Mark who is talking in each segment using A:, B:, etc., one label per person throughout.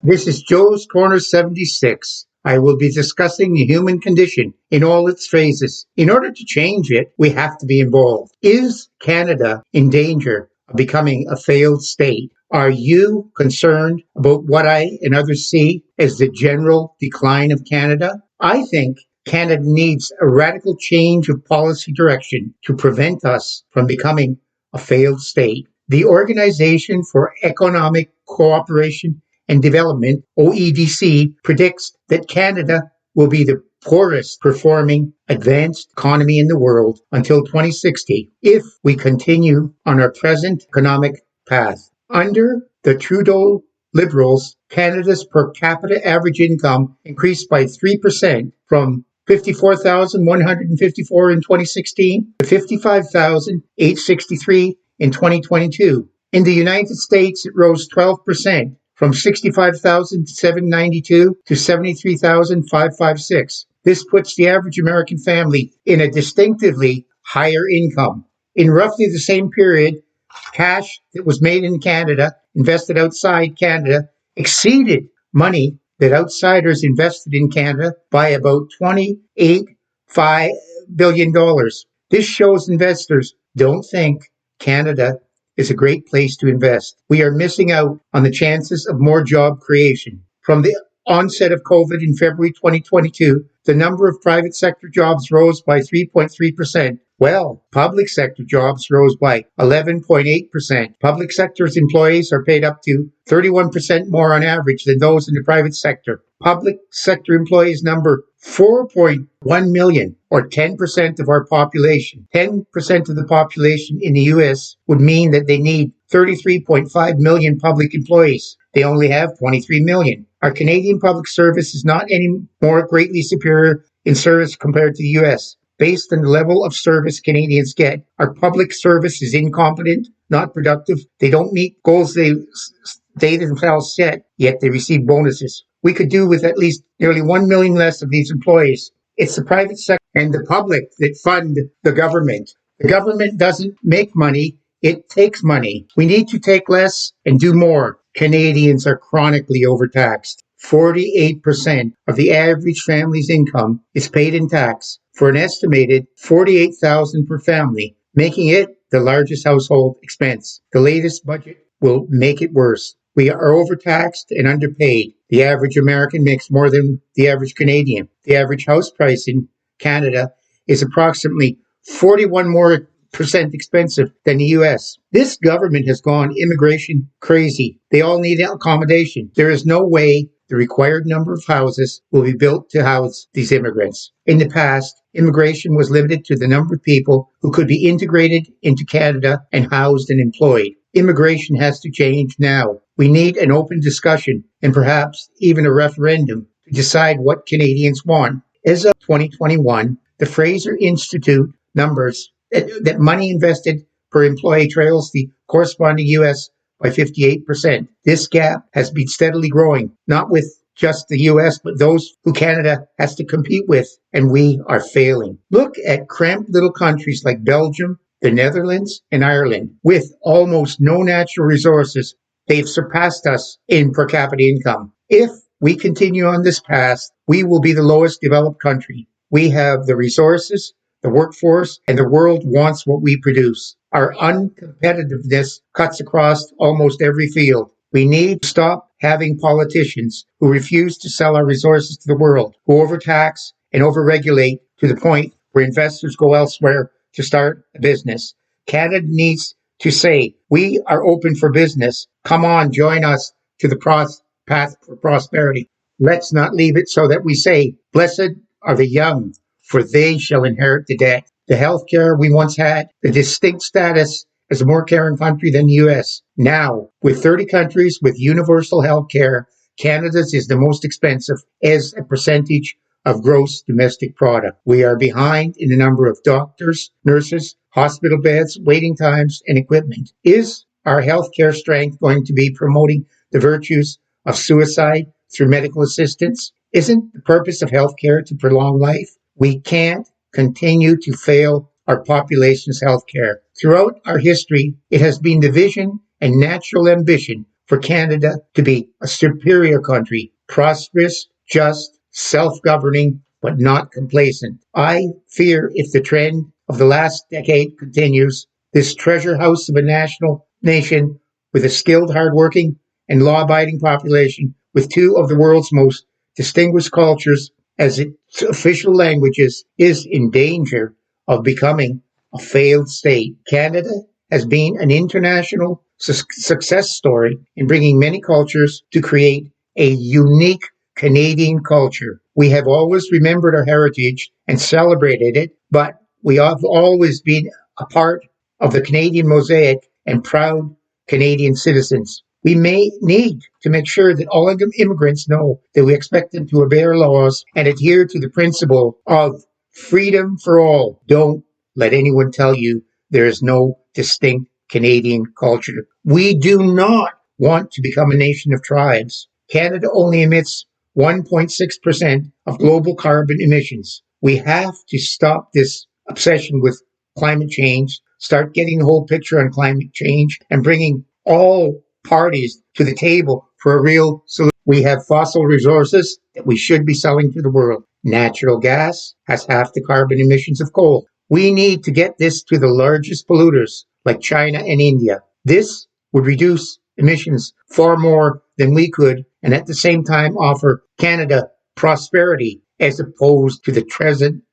A: This is Joe's Corner 76. I will be discussing the human condition in all its phases. In order to change it, we have to be involved. Is Canada in danger of becoming a failed state? Are you concerned about what I and others see as the general decline of Canada? I think Canada needs a radical change of policy direction to prevent us from becoming a failed state. The Organization for Economic Cooperation and Development, OEDC, predicts that Canada will be the poorest performing advanced economy in the world until 2060 if we continue on our present economic path. Under the Trudeau Liberals, Canada's per capita average income increased by 3% from 54,154 in 2016 to 55,863 in 2022. In the United States, it rose 12% from 65,792 to 73,556. This puts the average American family in a distinctively higher income. In roughly the same period, cash that was made in Canada, invested outside Canada, exceeded money that outsiders invested in Canada by about $28.5 billion. This shows investors don't think Canada is a great place to invest. We are missing out on the chances of more job creation. From the onset of COVID in February 2022, the number of private sector jobs rose by 3.3%. Well, public sector jobs rose by 11.8%. Public sector's employees are paid up to 31% more on average than those in the private sector. Public sector employees number 4.1 million, or 10% of our population. 10% of the population in the U.S. would mean that they need 33.5 million public employees. They only have 23 million. Our Canadian public service is not any more greatly superior in service compared to the U.S. Based on the level of service Canadians get, our public service is incompetent, not productive. They don't meet goals they themselves set, yet they receive bonuses. We could do with at least nearly 1 million less of these employees. It's the private sector and the public that fund the government. The government doesn't make money, it takes money. We need to take less and do more. Canadians are chronically overtaxed. 48% of the average family's income is paid in tax for an estimated $48,000 per family, making it the largest household expense. The latest budget will make it worse. We are overtaxed and underpaid. The average American makes more than the average Canadian. The average house price in Canada is approximately 41% more expensive than the U.S. This government has gone immigration crazy. They all need accommodation. There is no way the required number of houses will be built to house these immigrants. In the past, immigration was limited to the number of people who could be integrated into Canada and housed and employed. Immigration has to change now. We need an open discussion and perhaps even a referendum to decide what Canadians want. As of 2021, the Fraser Institute numbers that money invested per employee trails the corresponding U.S. by 58%. This gap has been steadily growing, not with just the U.S., but those who Canada has to compete with, and we are failing. Look at cramped little countries like Belgium, the Netherlands, and Ireland. With almost no natural resources, they've surpassed us in per capita income. If we continue on this path, we will be the lowest developed country. We have the resources, the workforce, and the world wants what we produce. Our uncompetitiveness cuts across almost every field. We need to stop having politicians who refuse to sell our resources to the world, who overtax and overregulate to the point where investors go elsewhere to start a business. Canada needs to say, we are open for business. Come on, join us to the path for prosperity. Let's not leave it so that we say, blessed are the young, for they shall inherit the debt. The healthcare we once had, the distinct status as a more caring country than the U.S. Now, with 30 countries with universal healthcare, Canada's is the most expensive as a percentage of gross domestic product. We are behind in the number of doctors, nurses, hospital beds, waiting times, and equipment. Is our healthcare strength going to be promoting the virtues of suicide through medical assistance? Isn't the purpose of healthcare to prolong life? We can't continue to fail our population's health care. Throughout our history, it has been the vision and natural ambition for Canada to be a superior country, prosperous, just, self-governing, but not complacent. I fear if the trend of the last decade continues, this treasure house of a national nation with a skilled, hardworking, and law-abiding population, with two of the world's most distinguished cultures as its official languages, is in danger of becoming a failed state. Canada has been an international success story in bringing many cultures to create a unique Canadian culture. We have always remembered our heritage and celebrated it, but we have always been a part of the Canadian mosaic and proud Canadian citizens. We may need to make sure that all immigrants know that we expect them to obey our laws and adhere to the principle of freedom for all. Don't let anyone tell you there is no distinct Canadian culture. We do not want to become a nation of tribes. Canada only emits 1.6% of global carbon emissions. We have to stop this obsession with climate change, start getting the whole picture on climate change, and bringing all parties to the table for a real solution. We have fossil resources that we should be selling to the world. Natural gas has half the carbon emissions of coal. We need to get this to the largest polluters like China and India. This would reduce emissions far more than we could, and at the same time offer Canada prosperity as opposed to the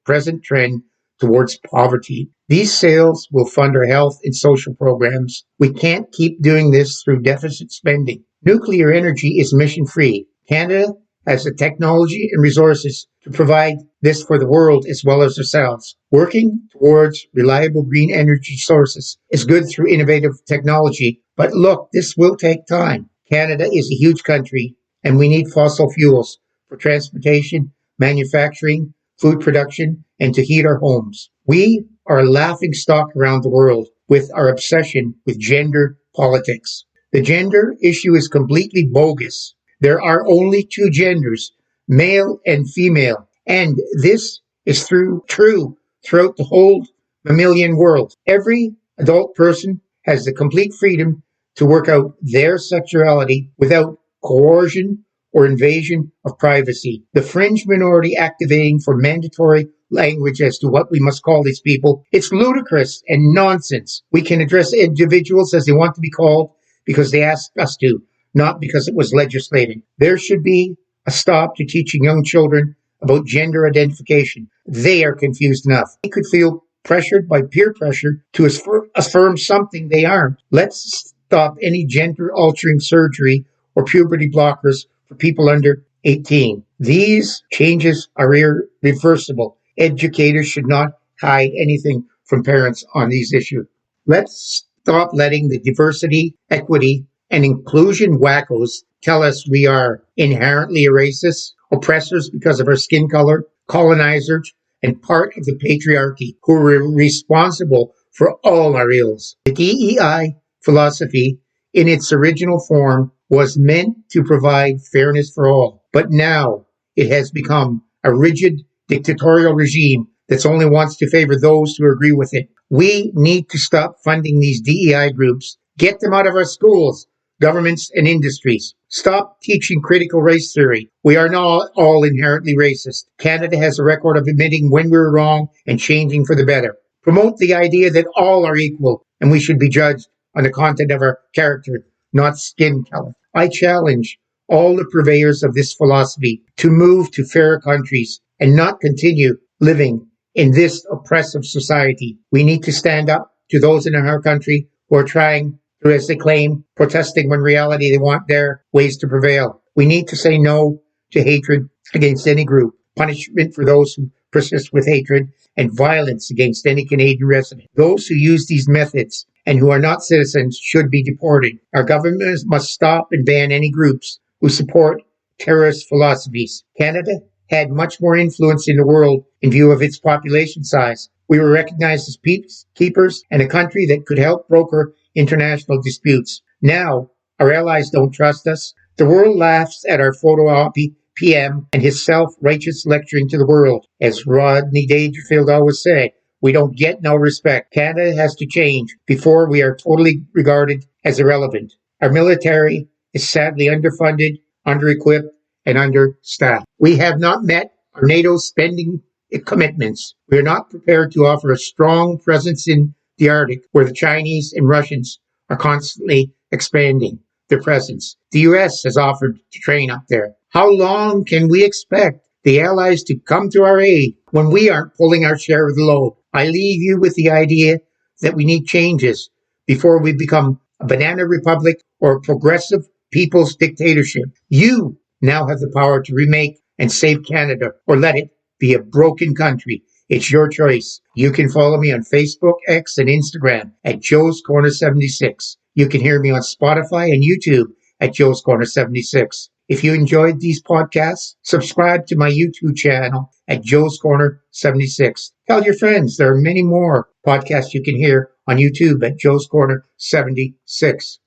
A: present trend towards poverty. These sales will fund our health and social programs. We can't keep doing this through deficit spending. Nuclear energy is mission-free. Canada has the technology and resources to provide this for the world as well as ourselves. Working towards reliable green energy sources is good through innovative technology, but look, this will take time. Canada is a huge country, and we need fossil fuels for transportation, manufacturing, food production, and to heat our homes. We are a laughingstock around the world with our obsession with gender politics. The gender issue is completely bogus. There are only two genders, male and female, and this is true throughout the whole mammalian world. Every adult person has the complete freedom to work out their sexuality without coercion or invasion of privacy. The fringe minority activating for mandatory language as to what we must call these people, it's ludicrous and nonsense. We can address individuals as they want to be called because they ask us to, not because it was legislated. There should be a stop to teaching young children about gender identification. They are confused enough. They could feel pressured by peer pressure to affirm something they aren't. Let's stop any gender-altering surgery or puberty blockers for people under 18. These changes are irreversible. Educators should not hide anything from parents on these issues. Let's stop letting the diversity, equity, and inclusion wackos tell us we are inherently racist, oppressors because of our skin color, colonizers, and part of the patriarchy who are responsible for all our ills. The DEI philosophy, in its original form, was meant to provide fairness for all, but now it has become a rigid dictatorial regime that only wants to favor those who agree with it. We need to stop funding these DEI groups, get them out of our schools, governments, and industries. Stop teaching critical race theory. We are not all inherently racist. Canada has a record of admitting when we were wrong and changing for the better. Promote the idea that all are equal and we should be judged on the content of our character, not skin color. I challenge all the purveyors of this philosophy to move to fairer countries and not continue living in this oppressive society. We need to stand up to those in our country who are trying to, as they claim, protesting when in reality they want their ways to prevail. We need to say no to hatred against any group, punishment for those who persist with hatred, and violence against any Canadian resident. Those who use these methods and who are not citizens should be deported. Our government must stop and ban any groups who support terrorist philosophies. Canada had much more influence in the world in view of its population size. We were recognized as peacekeepers and a country that could help broker international disputes. Now, our allies don't trust us. The world laughs at our photo op PM and his self-righteous lecturing to the world. As Rodney Dangerfield always said, we don't get no respect. Canada has to change before we are totally regarded as irrelevant. Our military is sadly underfunded, underequipped, and understaffed. We have not met our NATO spending commitments. We are not prepared to offer a strong presence in the Arctic, where the Chinese and Russians are constantly expanding their presence. The U.S. has offered to train up there. How long can we expect the Allies to come to our aid when we aren't pulling our share of the load? I leave you with the idea that we need changes before we become a banana republic or a progressive people's dictatorship. You now have the power to remake and save Canada, or let it be a broken country. It's your choice. You can follow me on Facebook, X, and Instagram at Joe's Corner 76. You can hear me on Spotify and YouTube at Joe's Corner 76. If you enjoyed these podcasts, subscribe to my YouTube channel at Joe's Corner 76. Tell your friends there are many more podcasts you can hear on YouTube at Joe's Corner 76.